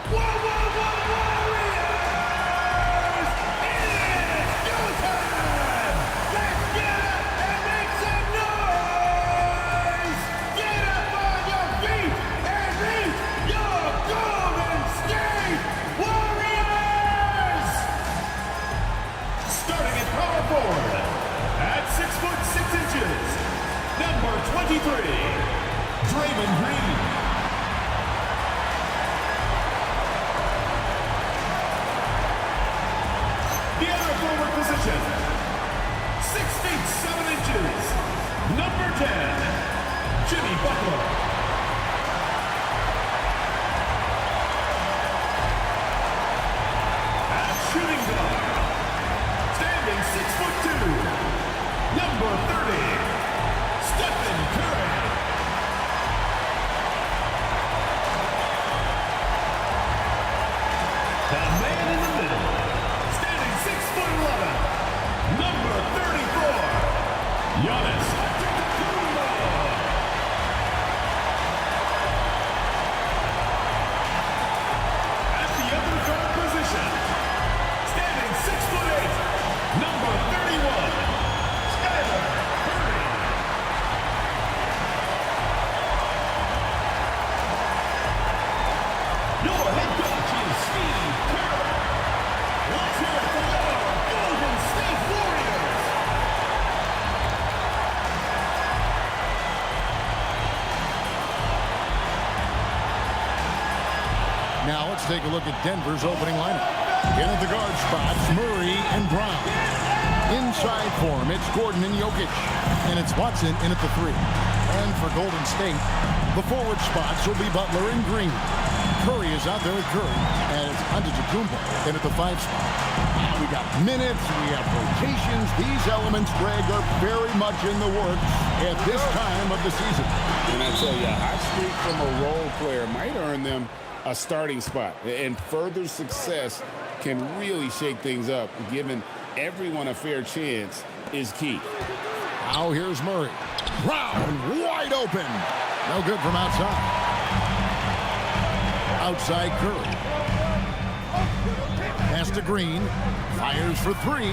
Whoa, whoa, whoa, Warriors! It is showtime! Let's get up and make some noise! Get up on your feet and reach your Golden State Warriors! Starting at power forward, at 6 foot 6 inches, number 23, Draymond Green. The other forward position, 6 feet 7 inches, number 10, Jimmy Butler. At shooting guard, standing 6'2", number 30, Stephen Curry. The man in the middle, standing 6'11", number 34, Giannis Antetokounmpo. At the other guard position, standing 6'8", number 31, Skylar Curry. Your head coach is Steve Kerr. Let's hear it for your Golden State Warriors. Now let's take a look at Denver's opening lineup. In at the guard spots, Murray and Brown. Inside for him, it's Gordon and Jokic. And it's Watson in at the 3. And for Golden State, the forward spots will be Butler and Green. Curry is out there with Curry. And it's Antetokounmpo in at the 5 spot. We got minutes, we have rotations. These elements, Greg, are very much in the works at this time of the season. And I tell you, a hot streak from a role player might earn them a starting spot. And further success can really shake things up. Giving everyone a fair chance is key. Now here's Murray. Brown wide open. No good from outside. Outside Curry. Pass to Green. Fires for 3.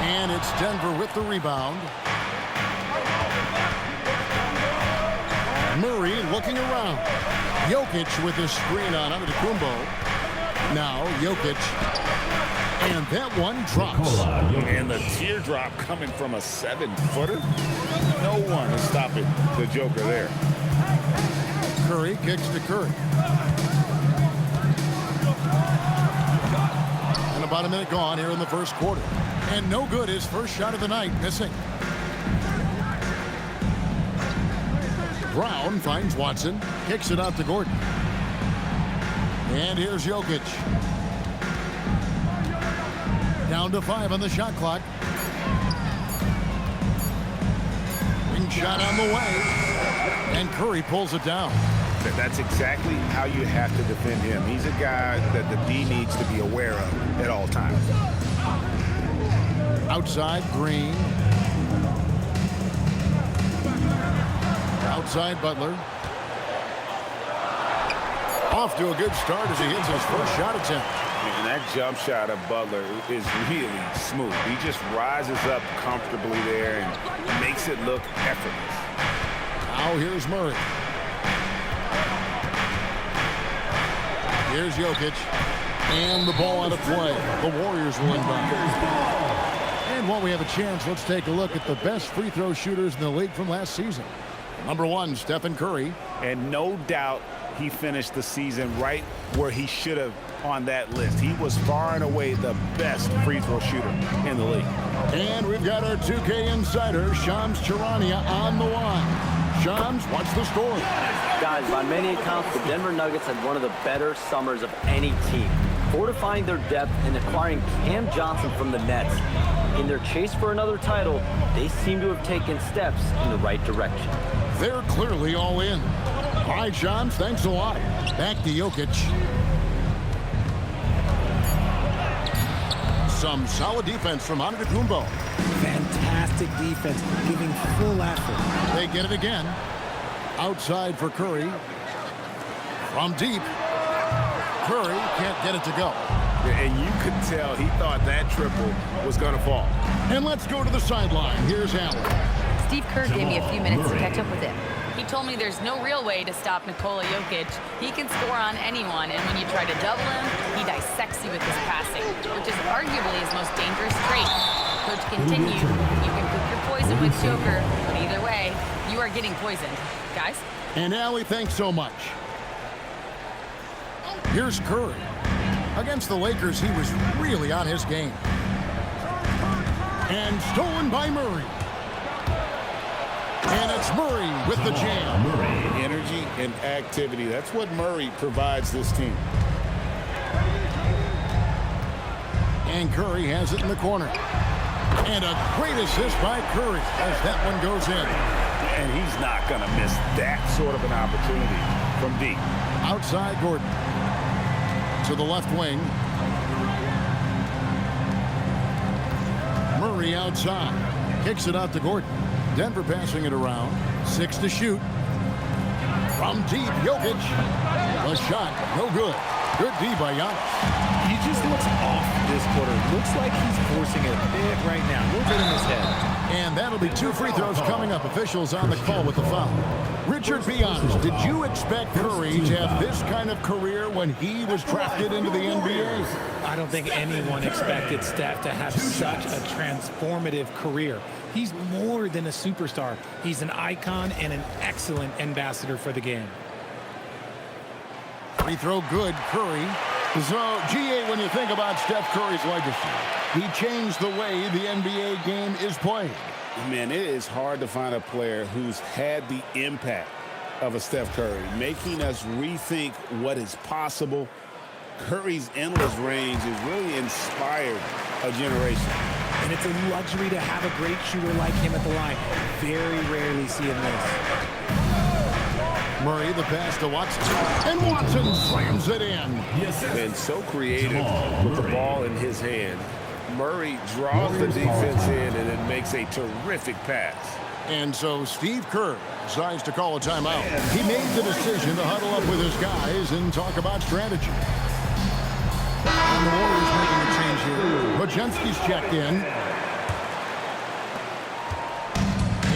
And it's Denver with the rebound. Murray looking around. Jokic with his screen on Antetokounmpo. Now Jokic. And that one drops. And the teardrop coming from a 7-footer. No one is stopping the Joker there. Curry kicks to Curry. And about a minute gone here in the first quarter. And no good, his first shot of the night, missing. Brown finds Watson, kicks it out to Gordon. And here's Jokic. Down to 5 on the shot clock. Wing shot on the way. And Curry pulls it down. That's exactly how you have to defend him. He's a guy that the D needs to be aware of at all times. Outside, Green. Outside, Butler. Off to a good start as he hits his first shot attempt. And that jump shot of Butler is really smooth. He just rises up comfortably there and makes it look effortless. Now here's Murray. Here's Jokic. And the ball out of play. The Warriors will inbound. And while we have a chance, let's take a look at the best free throw shooters in the league from last season. Number 1, Stephen Curry. And no doubt he finished the season right where he should have on that list. He was far and away the best free throw shooter in the league. And we've got our 2K insider, Shams Charania, on the line. Shams, what's the story? Guys, by many accounts, the Denver Nuggets had one of the better summers of any team, fortifying their depth and acquiring Cam Johnson from the Nets. In their chase for another title, they seem to have taken steps in the right direction. They're clearly all in. All right, Shams, thanks a lot. Back to Jokic. Some solid defense from Antetokounmpo. Fantastic defense, giving full effort. They get it again. Outside for Curry. From deep. Curry can't get it to go. And you could tell he thought that triple was going to fall. And let's go to the sideline. Here's Allen. Steve Kerr gave me a few minutes to catch up with him. He told me there's no real way to stop Nikola Jokic. He can score on anyone, and when you try to double him, he dissects you with his passing, which is arguably his most dangerous trait. Coach continued, you can cook your poison with Joker, but either way, you are getting poisoned. Guys? And Allie, thanks so much. Here's Curry. Against the Lakers, he was really on his game. And stolen by Murray. And it's Murray with the jam. Energy and activity. That's what Murray provides this team. And Curry has it in the corner. And a great assist by Curry as that one goes in. And he's not going to miss that sort of an opportunity from deep. Outside Gordon. To the left wing. Murray outside. Kicks it out to Gordon. Denver passing it around. 6 to shoot. From deep, Jokic. The shot, no good. Good D by Giannis. He just looks off this quarter. Looks like he's forcing it a bit right now. A little bit in his head. And that'll be 2 free throws coming up. Officials on the call with the foul. Richard, be honest. Did you expect Curry to have this kind of career when he was drafted into the NBA? I don't think anyone expected Steph to have such a transformative career. He's more than a superstar. He's an icon and an excellent ambassador for the game. Free throw good, Curry. So, GA, when you think about Steph Curry's legacy, he changed the way the NBA game is played. Man, it is hard to find a player who's had the impact of a Steph Curry, making us rethink what is possible. Curry's endless range has really inspired a generation. And it's a luxury to have a great shooter like him at the line. Very rarely see him miss. Murray, the pass to Watson. And Watson slams it in. Been so creative with the ball in his hand. Murray draws the defense in and then makes a terrific pass. And so Steve Kerr decides to call a timeout. He made the decision to huddle up with his guys and talk about strategy. And the Warriors making a change here. Podziemski's checked in.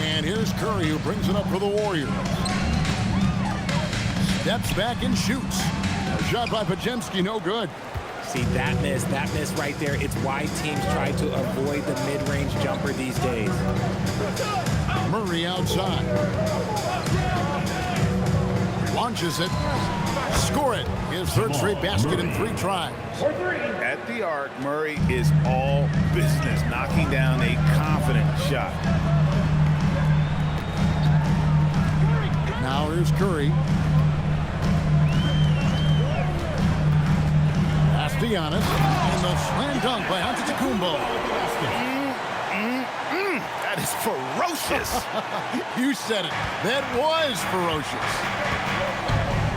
And here's Curry who brings it up for the Warriors. Steps back and shoots. A shot by Podziemski, no good. See, that miss right there, it's why teams try to avoid the mid-range jumper these days. Murray outside. Launches it. Score it. His third straight basket in 3 tries. At the arc, Murray is all business, knocking down a confident shot. Now here's Curry. Pass to Giannis. And the slam dunk by Antetokounmpo. That is ferocious. You said it. That was ferocious.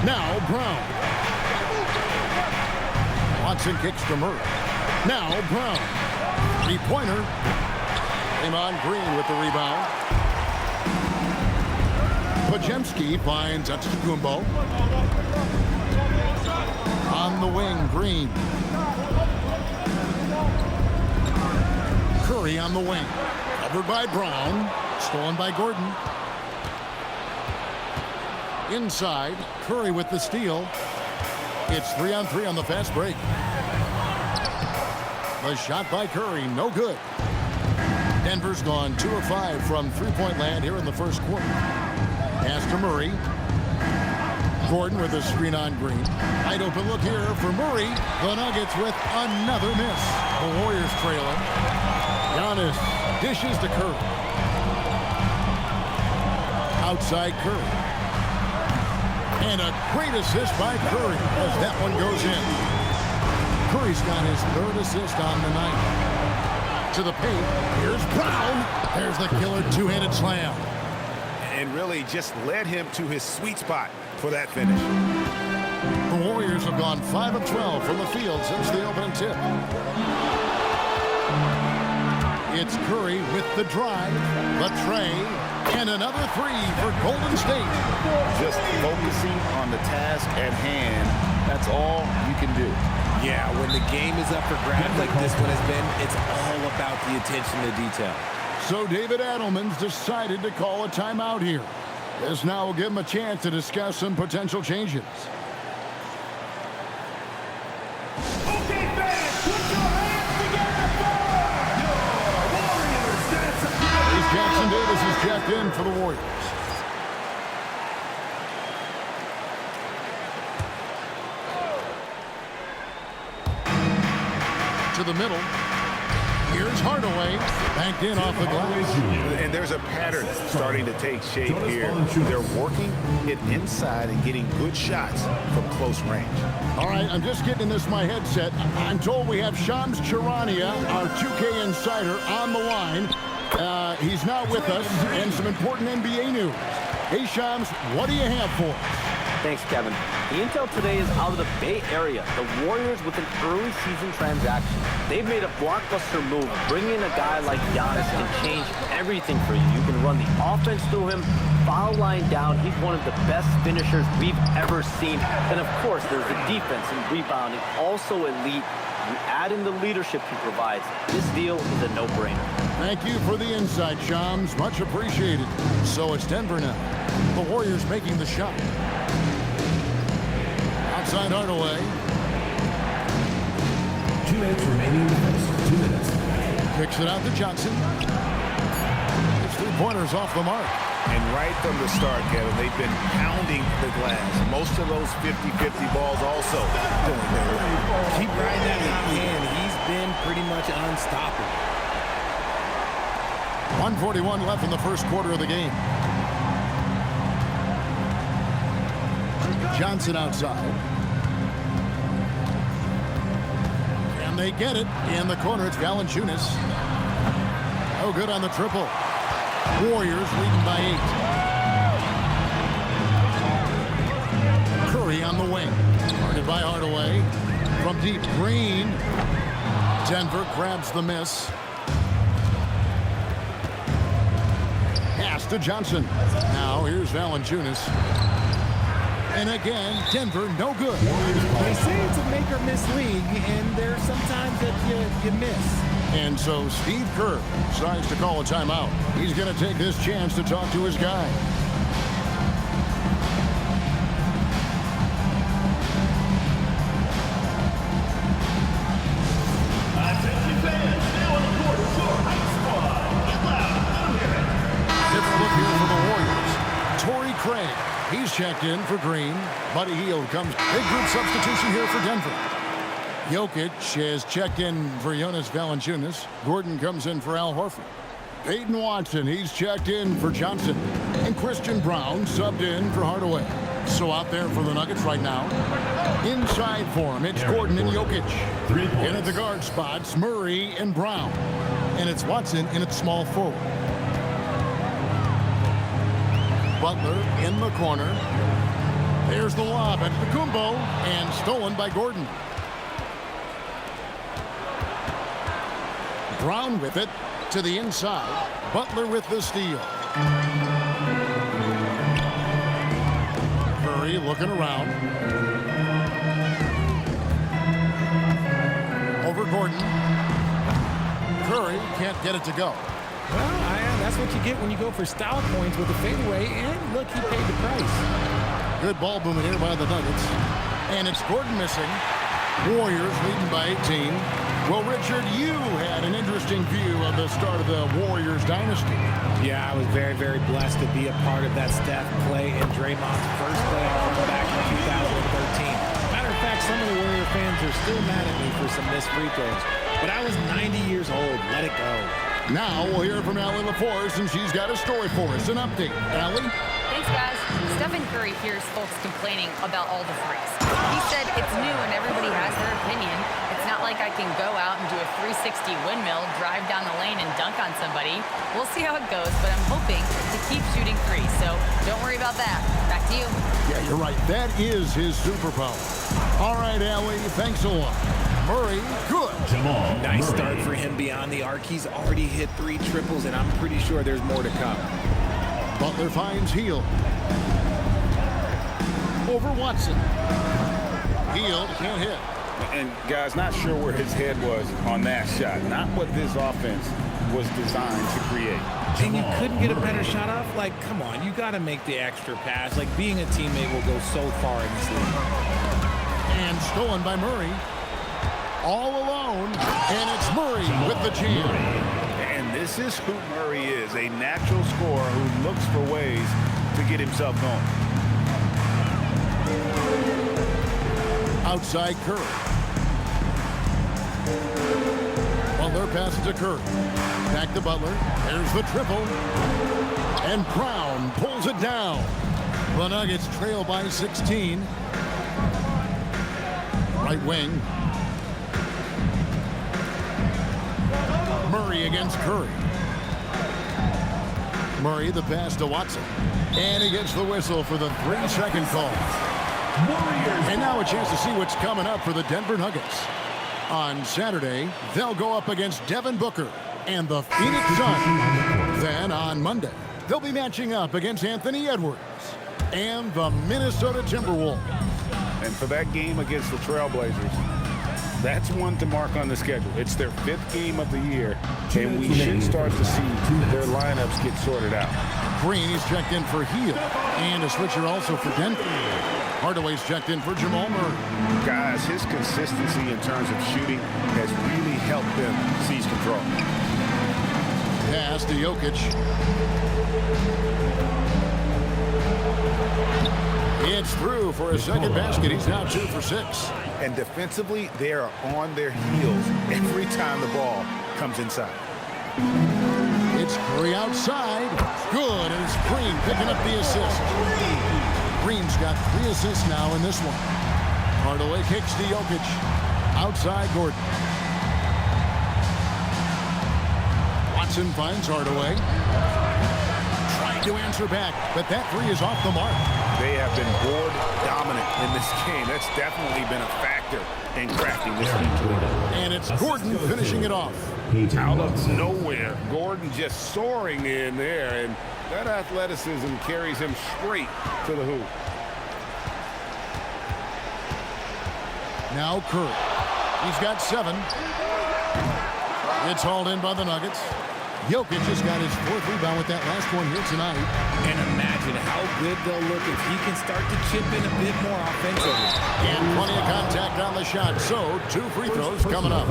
Now Brown. Watson kicks to Murray. Now Brown. 3-pointer. Draymond Green with the rebound. Podziemski finds Antetokounmpo. On the wing, Green. Curry on the wing. Covered by Brown. Stolen by Gordon. Inside, Curry with the steal. It's 3-on-3 on the fast break. The shot by Curry, no good. Denver's gone 2 of 5 from three-point land here in the first quarter. Pass to Murray. Gordon with a screen on Green. Wide open look here for Murray. The Nuggets with another miss. The Warriors trailing. Giannis dishes to Curry. Outside Curry. And a great assist by Curry as that one goes in. Curry's got his 3rd assist on the night. To the paint. Here's Brown. There's the killer 2-handed slam. And really just led him to his sweet spot for that finish. The Warriors have gone 5 of 12 from the field since the opening tip. It's Curry with the drive, the tray, and another 3 for Golden State. Just focusing on the task at hand That's all you can do. Yeah, when the game is up for grabs like this one has been, it's all about the attention to detail. So David Adelman's decided to call a timeout here. This now will give him a chance to discuss some potential changes. Okay, fans, put your hands together for your Warriors. That's a As Jackson Davis is checked in for the Warriors. To the middle. Here's Hardaway, banked in off the glass. And there's a pattern starting to take shape here. They're working it inside and getting good shots from close range. All right, I'm just getting this in my headset. I'm told we have Shams Charania, our 2K insider, on the line. He's not with us, and some important NBA news. Hey, Shams, what do you have for us? Thanks, Kevin. The intel today is out of the Bay Area. The Warriors with an early season transaction. They've made a blockbuster move. Bringing in a guy like Giannis can change everything for you. You can run the offense through him, foul line down. He's one of the best finishers we've ever seen. And of course, there's the defense and rebounding, also elite. You add in the leadership he provides. This deal is a no-brainer. Thank you for the insight, Shams. Much appreciated. So it's Denver now. The Warriors making the shot. Outside Hardaway. 2 minutes remaining in the first. 2 minutes. Kicks it out to Johnson. His three-pointers off the mark. And right from the start, Kevin, they've been pounding the glass. Most of those 50-50 balls also doing very well. Keep riding that hot hand. He's been pretty much unstoppable. 1:41 left in the first quarter of the game. Johnson outside. And they get it in the corner. It's Valanciunas. Oh, good on the triple. Warriors leading by 8. Curry on the wing. Guarded by Hardaway. From deep, Green. Denver grabs the miss. Pass to Johnson. Now here's Valanciunas. And again, Denver no good. They say it's a make or miss league, and there's sometimes that you miss. And so Steve Kerr decides to call a timeout. He's going to take this chance to talk to his guy. Attention fans, now on the court is your hype squad. Get loud, let 'em hear it. Different look here for the Warriors. Torrey Craig. He's checked in for Green. Buddy Hield comes. Big group substitution here for Denver. Jokic has checked in for Jonas Valanciunas. Gordon comes in for Al Horford. Peyton Watson, he's checked in for Johnson. And Christian Brown subbed in for Hardaway. So out there for the Nuggets right now. Inside for him, it's Gordon and Jokic. In at the guard spots, Murray and Brown. And it's Watson in at small forward. Butler in the corner. There's the lob at Kumbo and stolen by Gordon. Brown with it to the inside. Butler with the steal. Curry looking around. Over Gordon. Curry can't get it to go. Well, that's what you get when you go for style points with a fadeaway, and look, he paid the price. Good ball movement here by the Nuggets. And it's Gordon missing. Warriors leading by 18. Well, Richard, you had an interesting view of the start of the Warriors dynasty. Yeah, I was very, very blessed to be a part of that Steph, Clay, and Draymond's first playoff run back in 2013. Matter of fact, some of the Warrior fans are still mad at me for some missed free throws. But I was 90 years old. Let it go. Now we'll hear from Allie LaForce, and she's got a story for us. An update. Allie? Thanks, guys. Stephen Curry hears folks complaining about all the threes. He said it's new and everybody has their opinion. It's not like I can go out and do a 360 windmill, drive down the lane, and dunk on somebody. We'll see how it goes, but I'm hoping to keep shooting threes, so don't worry about that. Back to you. Yeah, you're right. That is his superpower. All right, Allie, thanks a lot. Murray, good. Nice start for him beyond the arc. He's already hit 3 triples, and I'm pretty sure there's more to come. Butler finds Hield. Over Watson. Hield can't hit. And guys, not sure where his head was on that shot. Not what this offense was designed to create. And you couldn't get a better shot off? Like, come on, you got to make the extra pass. Like, being a teammate will go so far in this league. And stolen by Murray. All alone, and it's Murray with the jam. And this is who Murray is, a natural scorer who looks for ways to get himself going. Outside Curry. Well, their pass to Curry. Back to Butler. There's the triple. And Brown pulls it down. The Nuggets trail by 16. Right wing. Murray against Curry. Murray, the pass to Watson. And he gets the whistle for the 3-second call. And now a chance to see what's coming up for the Denver Nuggets. On Saturday, they'll go up against Devin Booker and the Phoenix Suns. Then on Monday, they'll be matching up against Anthony Edwards and the Minnesota Timberwolves. And for that game against the Trailblazers, that's one to mark on the schedule. It's their 5th game of the year, and we should start to see their lineups get sorted out. Green is checked in for Hield, and a switcher also for Denver. Hardaway's checked in for Jamal Murray. Guys, his consistency in terms of shooting has really helped them seize control. Pass to Jokic. It's through for a second basket. He's now 2 for 6. And defensively, they are on their heels every time the ball comes inside. It's Curry outside. Good, and it's Green picking up the assist. Green's got 3 assists now in this one. Hardaway kicks to Jokic. Outside Gordon. Watson finds Hardaway. Trying to answer back, but that 3 is off the mark. They have been board dominant in this game. That's definitely been a factor in crafting this lead. And it's Gordon finishing it off. Out of nowhere, Gordon just soaring in there, and that athleticism carries him straight to the hoop. Now Curry. He's got 7. It's hauled in by the Nuggets. Jokic just got his 4th rebound with that last one here tonight. And imagine how good they'll look if he can start to chip in a bit more offensively. And plenty of contact on the shot, so 2 free throws coming up.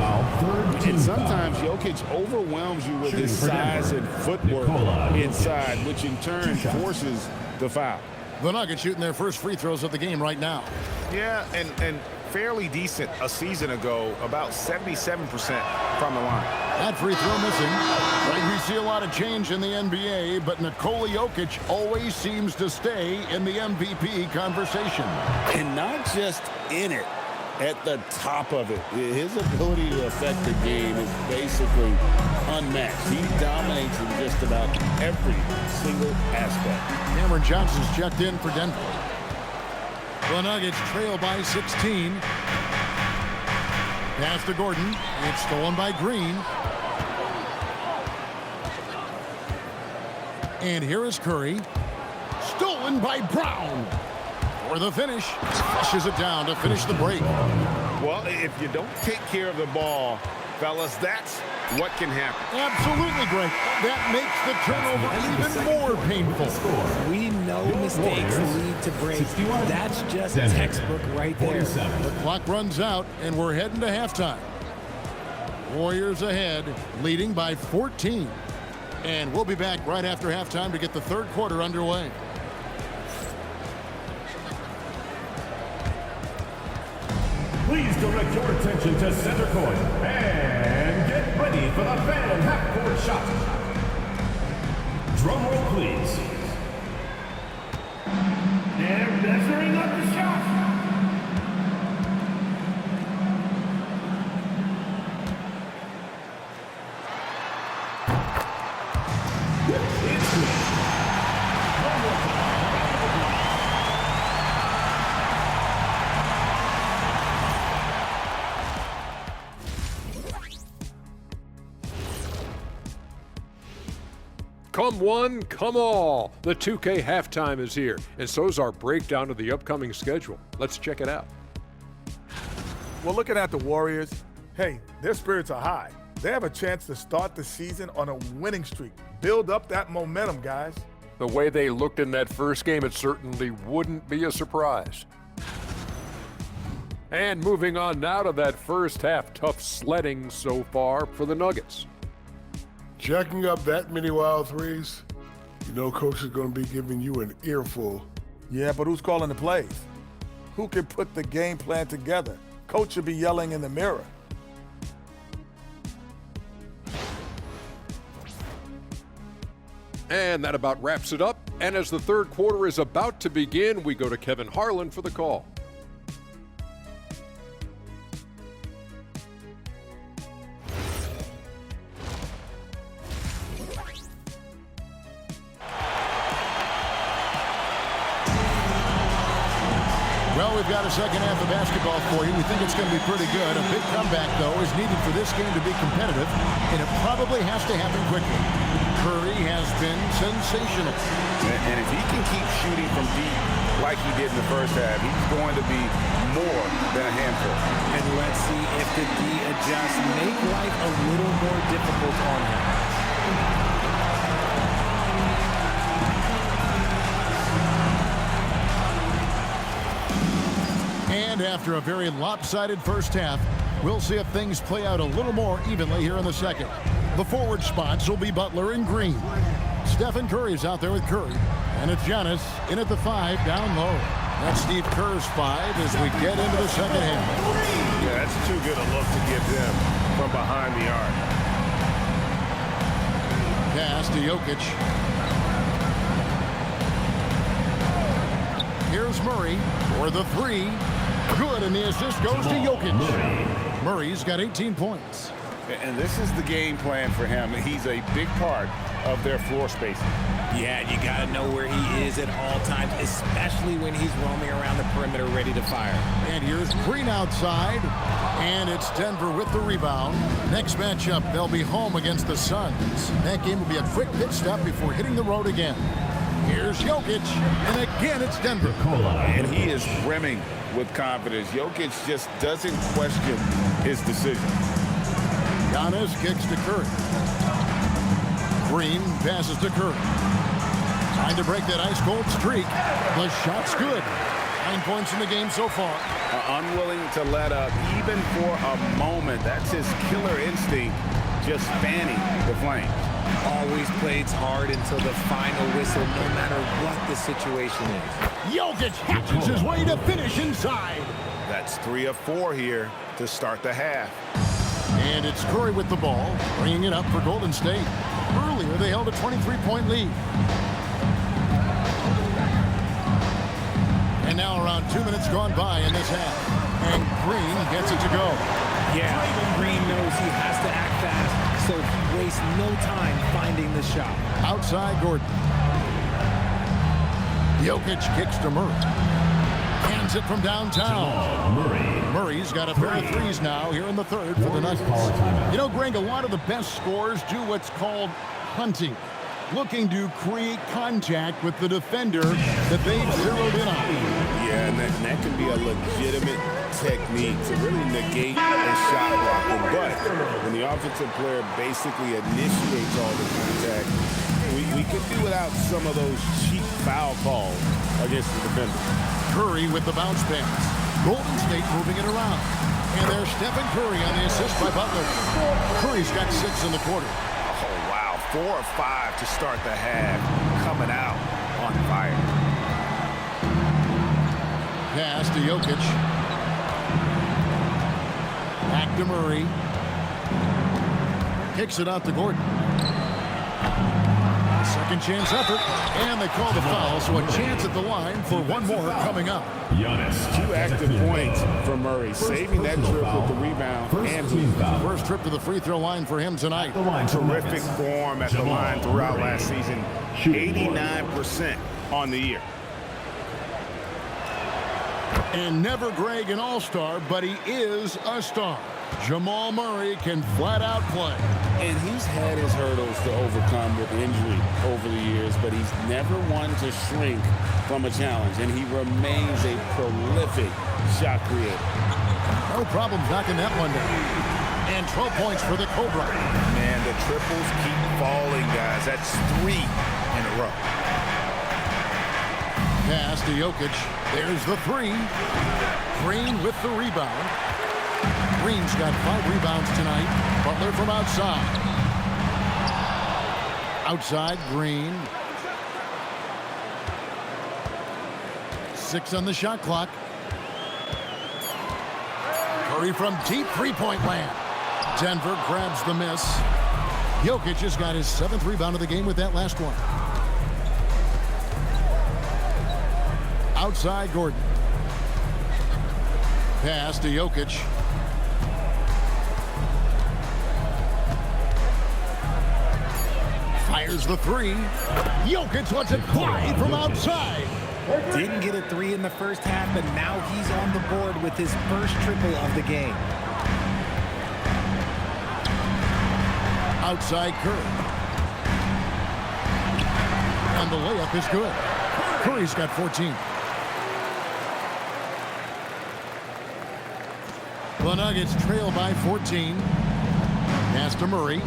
And sometimes Jokic overwhelms you with his size and footwork inside, which in turn forces the foul. The Nuggets shooting their first free throws of the game right now. Yeah, and fairly decent a season ago, about 77% from the line. That free throw missing. Right, we see a lot of change in the NBA, but Nikola Jokic always seems to stay in the MVP conversation. And not just in it, at the top of it. His ability to affect the game is basically unmatched. He dominates in just about every single aspect. Cameron Johnson's checked in for Denver. The Nuggets trail by 16. Pass to Gordon. It's stolen by Green. And here is Curry. Stolen by Brown. For the finish. Flushes it down to finish the break. Well, if you don't take care of the ball, fellas, that's what can happen. Absolutely, Greg. That makes the turnover even more painful. We know mistakes lead to breaks. That's just textbook right there. The clock runs out, and we're heading to halftime. Warriors ahead, leading by 14. And we'll be back right after halftime to get the 3rd quarter underway. Please direct your attention to center court and get ready for the fan half-court shot. Drum roll, please. And measuring up the shot. It's good. Come one, come all. The 2K halftime is here, and so's our breakdown of the upcoming schedule. Let's check it out. Well, looking at the Warriors, hey, their spirits are high. They have a chance to start the season on a winning streak. Build up that momentum, guys. The way they looked in that first game, it certainly wouldn't be a surprise. And moving on now to that first half, tough sledding so far for the Nuggets. Jacking up that many wild threes, you know Coach is going to be giving you an earful. Yeah, but who's calling the plays? Who can put the game plan together? Coach should be yelling in the mirror. And that about wraps it up. And as the third quarter is about to begin, we go to Kevin Harlan for the call. Well, we've got a second half of basketball for you. We think it's going to be pretty good. A big comeback, though, is needed for this game to be competitive, and it probably has to happen quickly. Curry has been sensational. And if he can keep shooting from deep like he did in the first half, he's going to be more than a handful. And let's see if the D adjusts, make life a little more difficult on him. And after a very lopsided first half, we'll see if things play out a little more evenly here in the second. The forward spots will be Butler and Green. Stephen Curry's out there with Curry. And it's Giannis in at the 5 down low. That's Steve Kerr's 5 as we get into the second half. Yeah, that's too good a look to give them from behind the arc. Pass to Jokic. Here's Murray for the 3. Good, and the assist goes to Jokic. Murray's got 18 points. And this is the game plan for him. He's a big part of their floor spacing. Yeah, you got to know where he is at all times, especially when he's roaming around the perimeter ready to fire. And here's Green outside, and it's Denver with the rebound. Next matchup, they'll be home against the Suns. That game will be a quick pit stop before hitting the road again. Here's Jokic, and again it's Denver. And he is brimming with confidence. Jokic just doesn't question his decision. Giannis kicks to Curry. Green passes to Curry. Trying to break that ice-cold streak. The shot's good. 9 points in the game so far. Unwilling to let up even for a moment. That's his killer instinct, just fanning the flame. Always plays hard until the final whistle, no matter what the situation is. Jokic hatches his way to finish inside. That's 3 of 4 here to start the half. And it's Curry with the ball, bringing it up for Golden State. Earlier, they held a 23-point lead. And now around 2 minutes gone by in this half. And Green gets it to go. Yeah, Green knows he has to act fast, so he wastes no time finding the shot. Outside Gordon. Jokic kicks to Murray. Hands it from downtown. Murray's got a pair of threes now here in the third for the Nuggets. You know, Greg, a lot of the best scorers do what's called hunting, looking to create contact with the defender that they've zeroed in on. Yeah, and that can be a legitimate technique to really negate a shot blocker. But when the offensive player basically initiates all the contact, we could do without some of those cheap foul calls against the defender. Curry with the bounce pass. Golden State moving it around. And there's Stephen Curry on the assist by Butler. Curry's got 6 in the quarter. Oh, wow. 4 of 5 to start the half. Coming out on fire. Pass to Jokic. Back to Murray. Kicks it out to Gordon. Second chance effort, and they call the foul, so a chance at the line for one more coming up. 2 active points for Murray, saving that trip with the rebound and first trip to the free throw line for him tonight. Terrific form at the line throughout last season. 89% on the year. And never Greg an all-star, but he is a star. Jamal Murray can flat out play. And he's had his hurdles to overcome with injury over the years, but he's never one to shrink from a challenge, and he remains a prolific shot creator. No problems knocking that one down. And 12 points for the Cobra. Man, the triples keep falling, guys. That's 3 in a row. Pass to Jokic. There's the 3. Green with the rebound. Green's got 5 rebounds tonight. Butler from outside. Outside, Green. 6 on the shot clock. Curry from deep three-point land. Denver grabs the miss. Jokic has got his 7th rebound of the game with that last one. Outside, Gordon. Pass to Jokic. Fires the 3. Jokic lets it fly from outside. Didn't get a 3 in the first half, but now he's on the board with his first triple of the game. Outside Curry. And the layup is good. Curry's got 14. The Nuggets trail by 14. Pass to Murray.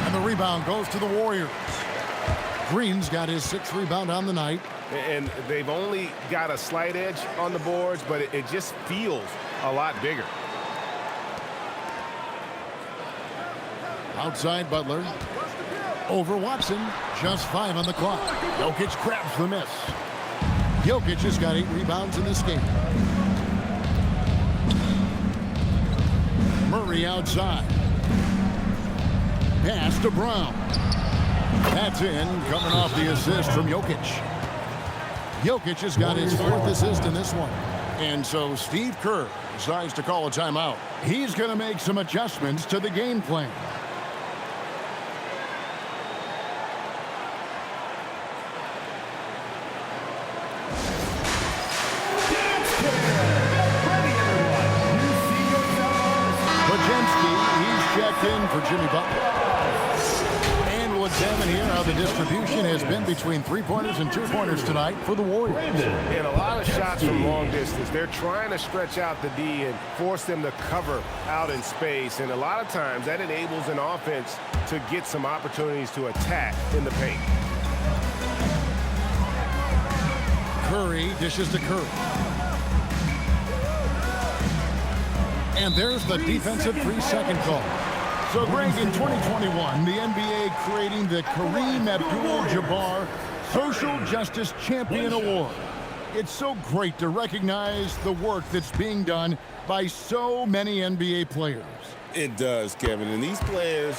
And the rebound goes to the Warriors. Green's got his 6th rebound on the night. And they've only got a slight edge on the boards, but it just feels a lot bigger. Outside Butler. Over Watson. Just 5 on the clock. Jokic grabs the miss. Jokic has got 8 rebounds in this game. Murray outside. Pass to Brown. That's in, coming off the assist from Jokic. Jokic has got his 4th assist in this one. And so Steve Kerr decides to call a timeout. He's going to make some adjustments to the game plan. In for Jimmy Butler. And we'll examine here how the distribution has been between 3-pointers and 2-pointers tonight for the Warriors. And a lot of shots from long distance. They're trying to stretch out the D and force them to cover out in space. And a lot of times that enables an offense to get some opportunities to attack in the paint. Curry dishes to Curry. And there's the defensive 3-second call. So, Greg, in 2021, the NBA creating the Kareem Abdul-Jabbar Social Justice Champion Award. It's so great to recognize the work that's being done by so many NBA players. It does, Kevin. And these players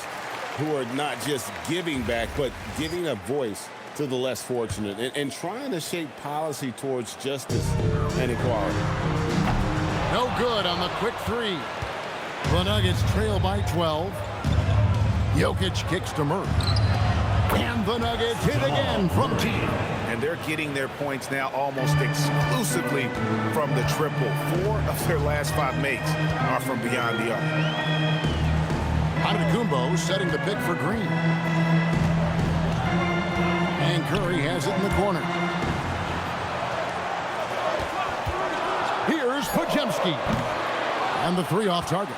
who are not just giving back, but giving a voice to the less fortunate and trying to shape policy towards justice and equality. No good on the quick 3. The Nuggets trail by 12. Jokic kicks to Murray. And the Nuggets hit again from deep. And they're getting their points now almost exclusively from the triple. 4 of their last 5 makes are from beyond the arc. Antetokounmpo setting the pick for Green. And Curry has it in the corner. Here's Podziemski. And the 3 off target.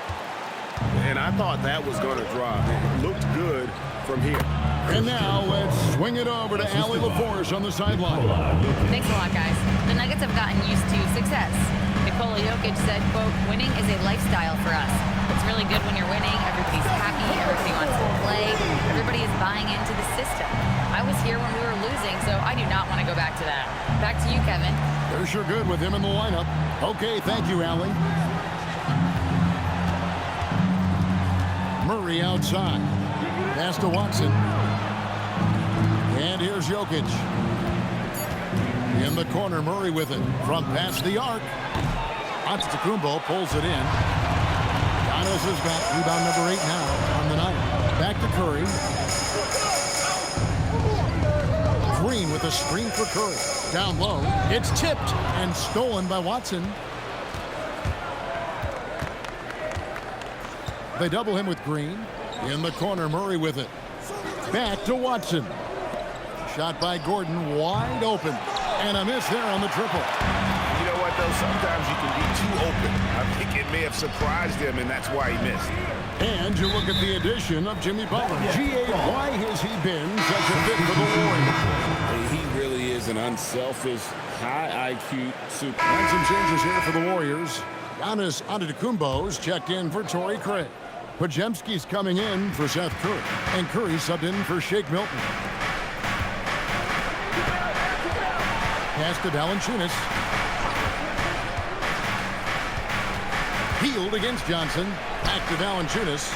And I thought that was going to drop. It looked good from here. And now let's swing it over to Allie LaForce on the sideline. Thanks a lot, guys. The Nuggets have gotten used to success. Nikola Jokic said, quote, winning is a lifestyle for us. It's really good when you're winning. Everybody's happy. Everybody wants to play. Everybody is buying into the system. I was here when we were losing, so I do not want to go back to that. Back to you, Kevin. They're sure good with him in the lineup. Okay, thank you, Allie. Murray outside. Pass to Watson. And here's Jokic. In the corner, Murray with it. From past the arc. Antetokounmpo pulls it in. Giannis has got rebound number 8 now on the night. Back to Curry. Green with a screen for Curry. Down low. It's tipped and stolen by Watson. They double him with Green. In the corner, Murray with it. Back to Watson. Shot by Gordon, wide open. And a miss there on the triple. You know what? what, though? Sometimes you can be too open. I think it may have surprised him, and that's why he missed. And you look at the addition of Jimmy Butler. G.A., why has he been such a fit for the Warriors? He really is an unselfish, high IQ super. And some changes here for the Warriors. Giannis Antetokounmpo's checked in for Torrey Craig. Podziemski's coming in for Seth Curry. And Curry subbed in for Shake Milton. Pass to Valanciunas. Healed against Johnson. Back to Valanciunas.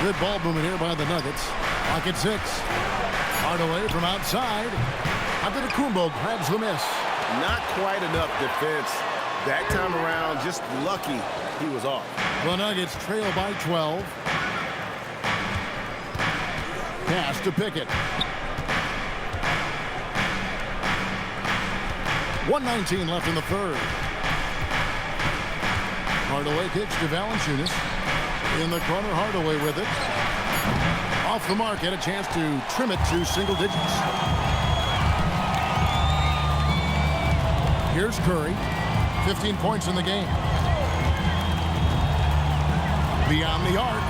Good ball movement here by the Nuggets. Clock at 6. Hardaway from outside. Antetokounmpo grabs the miss. Not quite enough defense. That time around, just lucky he was off. The Nuggets trail by 12. Pass to Pickett. 1:19 left in the third. Hardaway kicks to Valanciunas. In the corner, Hardaway with it. Off the mark, had a chance to trim it to single digits. Here's Curry. 15 points in the game. Beyond the arc.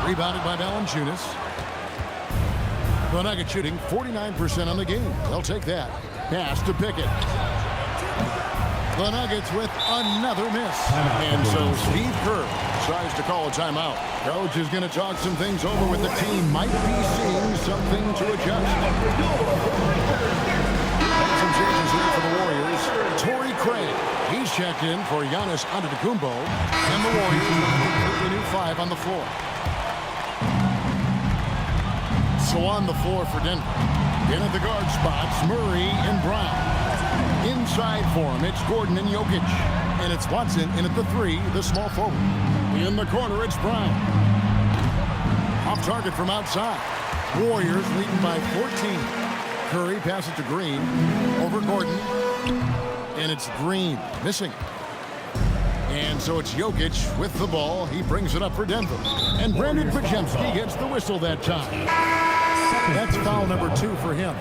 Rebounded by Valanciunas. The Nuggets shooting 49% on the game. They'll take that. Pass to Pickett. The Nuggets with another miss. And so Steve Kerr tries to call a timeout. Coach is going to talk some things over with the team. Might be seeing something to adjust. Some changes here for the Warriors. Torrey Craig. He's checked in for Giannis Antetokounmpo. And the Warriors with a completely new 5 on the floor. So on the floor for Denver. In at the guard spots, Murray and Brown. Inside for him, it's Gordon and Jokic. And it's Watson in at the 3, the small forward. In the corner, it's Brown. Off target from outside. Warriors leading by 14. Curry passes to Green. Over Gordon. And it's Green missing. And so it's Jokic with the ball. He brings it up for Denver. And Brandon Podziemski gets the whistle that time. That's foul number 2 for him.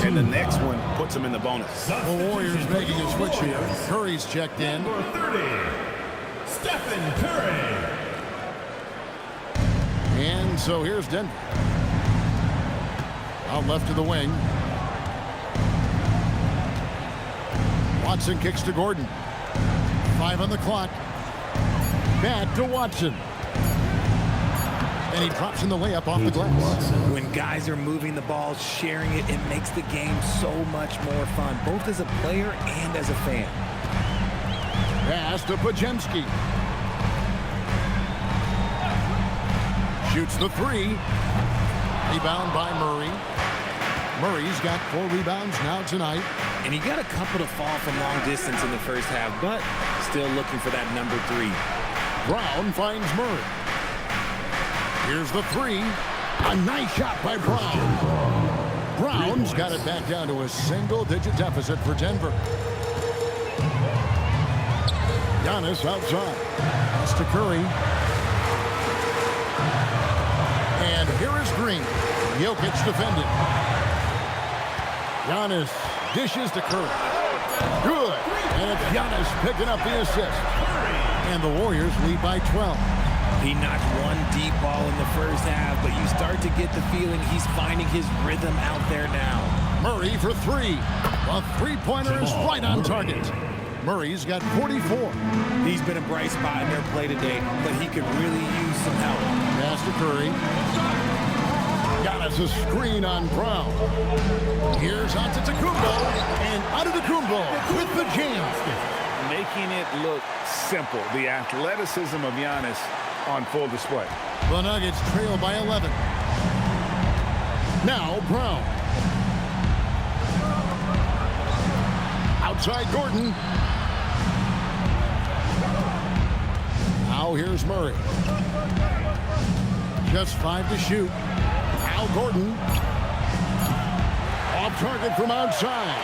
And the next one puts him in the bonus. The Warriors making a switch here. Curry's checked in. Number 30, Stephen Curry. And so here's Denver. Out left to the wing. Watson kicks to Gordon. 5 on the clock. Back to Watson. And he drops in the layup off the glass. When guys are moving the ball, sharing it, it makes the game so much more fun, both as a player and as a fan. Pass to Podziemski. Shoots the 3. Rebound by Murray. Murray's got 4 rebounds now tonight. And he got a couple to fall from long distance in the first half, but still looking for that number 3. Brown finds Murray. Here's the 3. A nice shot by Brown. Brown's got it back down to a single-digit deficit for Denver. Giannis outside. Pass to Curry. And here is Green. Jokic defended. Giannis dishes to Curry. Good. And it's Giannis picking up the assist. And the Warriors lead by 12. He knocked one deep ball in the first half, but you start to get the feeling he's finding his rhythm out there now. Murray for 3. The three-pointer is right on target. Murray's got 44. He's been a bright spot in their play today, but he could really use some help. Pass to Curry. Giannis a screen on Brown. Here's Antetokounmpo, and Antetokounmpo with the jam. Making it look simple. The athleticism of Giannis on full display. The Nuggets trail by 11. Now Brown. Outside Gordon. Now here's Murray. Just 5 to shoot. Al Gordon. Off target from outside.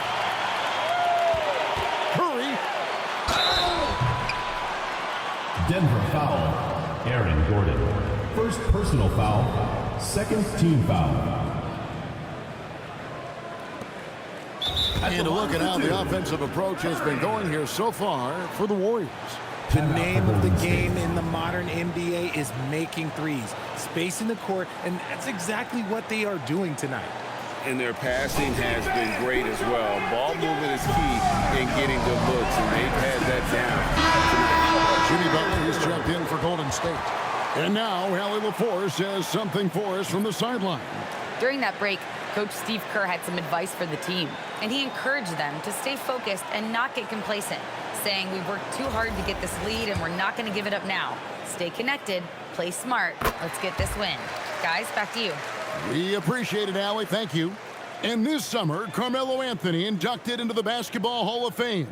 Curry. Denver foul. Aaron Gordon. First personal foul. Second team foul. And a look at how the offensive approach has been going here so far for the Warriors. The name of the game in the modern NBA is making threes, spacing the court, and that's exactly what they are doing tonight. And their passing has been great as well. Ball movement is key in getting good looks, and they've had that down. Jimmy Butler has jumped in for Golden State. And now Allie LaForce has something for us from the sideline. During that break, Coach Steve Kerr had some advice for the team, and he encouraged them to stay focused and not get complacent, saying we've worked too hard to get this lead and we're not going to give it up now. Stay connected, play smart, let's get this win. Guys, back to you. We appreciate it, Allie. Thank you. And this summer, Carmelo Anthony inducted into the Basketball Hall of Fame.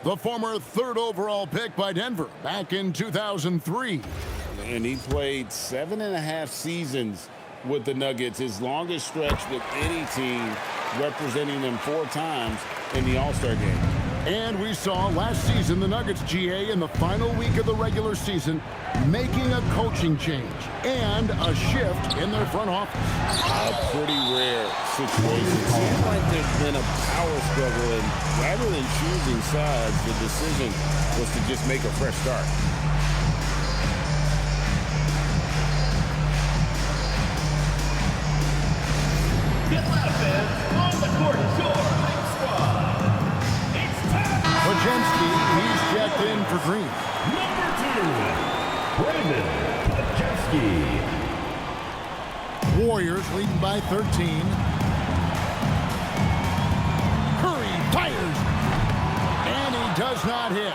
The former 3rd overall pick by Denver back in 2003. And he played 7.5 seasons with the Nuggets, his longest stretch with any team, representing them 4 times in the All-Star game. And we saw last season the Nuggets GA in the final week of the regular season making a coaching change and a shift in their front office. A pretty rare situation. It seems like there's been a power struggle, and rather than choosing sides, the decision was to just make a fresh start. Get offense on the court, your big squad. It's time. Pajemski, he's checked in for Green. Number 2, Brandon Pajemski. Warriors leading by 13. Curry fires, and he does not hit.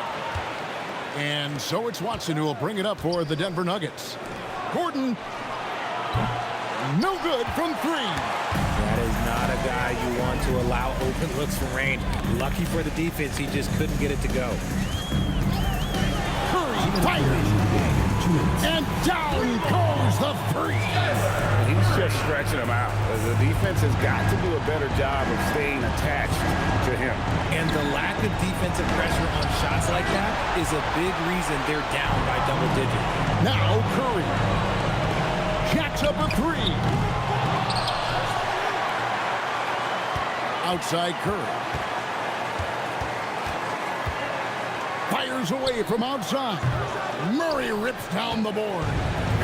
And so it's Watson who will bring it up for the Denver Nuggets. Gordon, no good from 3. That is not a guy you want to allow open looks from range. Lucky for the defense, he just couldn't get it to go. Curry fires, and down goes the 3. He's just stretching him out. The defense has got to do a better job of staying attached to him. And the lack of defensive pressure on shots like that is a big reason they're down by double digits. Now Curry jacks up a 3. Outside Curry. Fires away from outside. Murray rips down the board.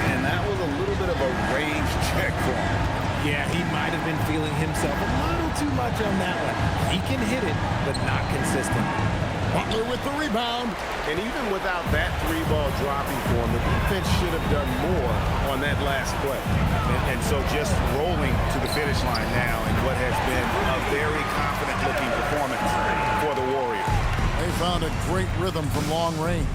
And that was a little bit of a range check for him. Yeah, he might have been feeling himself a little too much on that one. He can hit it, but not consistent. Butler with the rebound. And even without that 3-ball dropping for him, the defense should have done more on that last play. And so just rolling to the finish line now in what has been a very confident-looking performance for the Warriors. They found a great rhythm from long range.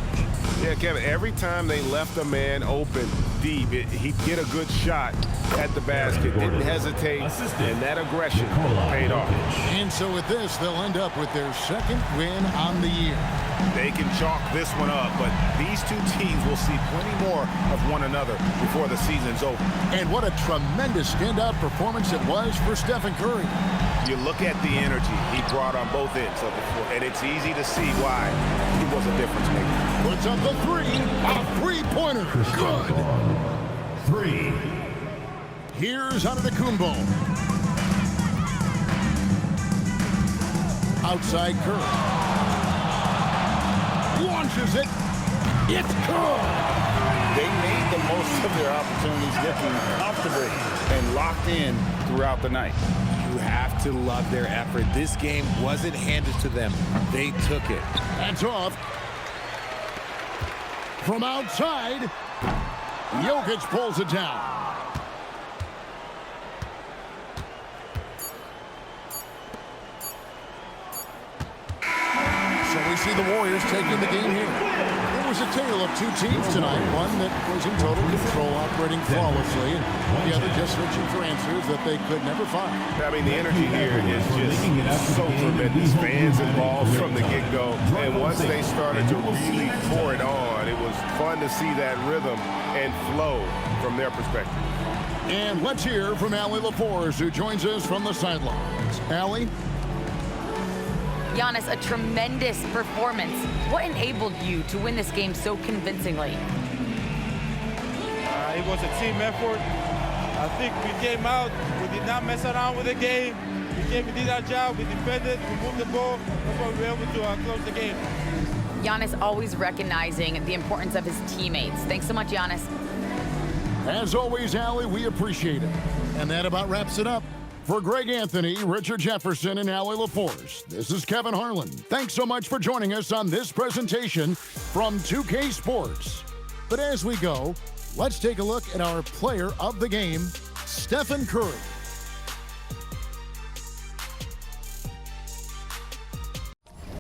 Yeah, Kevin, every time they left a man open deep, he'd get a good shot at the basket, didn't hesitate, and that aggression paid off. And so with this, they'll end up with their 2nd win on the year. They can chalk this one up, but these two teams will see plenty more of one another before the season's over. And what a tremendous standout performance it was for Stephen Curry. You look at the energy he brought on both ends of the floor, and it's easy to see why he was a difference maker. Puts up the 3, a 3-pointer. Good. 3. Here's Antetokounmpo. Outside Curry. Launches it. It's good. They made the most of their opportunities, looking comfortable and locked in throughout the night. You have to love their effort. This game wasn't handed to them. They took it. That's off. From outside, Jokic pulls it down. So we see the Warriors taking the game here. It was a tale of 2 teams tonight. One that was in total control, operating flawlessly, and the other just searching for answers that they could never find. I mean, the energy here is just so tremendous. Fans involved from the get-go. And once they started to really pour it on, it was fun to see that rhythm and flow from their perspective. And let's hear from Allie LaForce, who joins us from the sidelines. Allie? Giannis, a tremendous performance. What enabled you to win this game so convincingly? It was a team effort. I think we came out, we did not mess around with the game. We did our job. We defended. We moved the ball. That's why we were able to close the game. Giannis always recognizing the importance of his teammates. Thanks so much, Giannis. As always, Allie, we appreciate it. And that about wraps it up. For Greg Anthony, Richard Jefferson, and Allie LaForce, this is Kevin Harlan. Thanks so much for joining us on this presentation from 2K Sports. But as we go, let's take a look at our player of the game, Stephen Curry.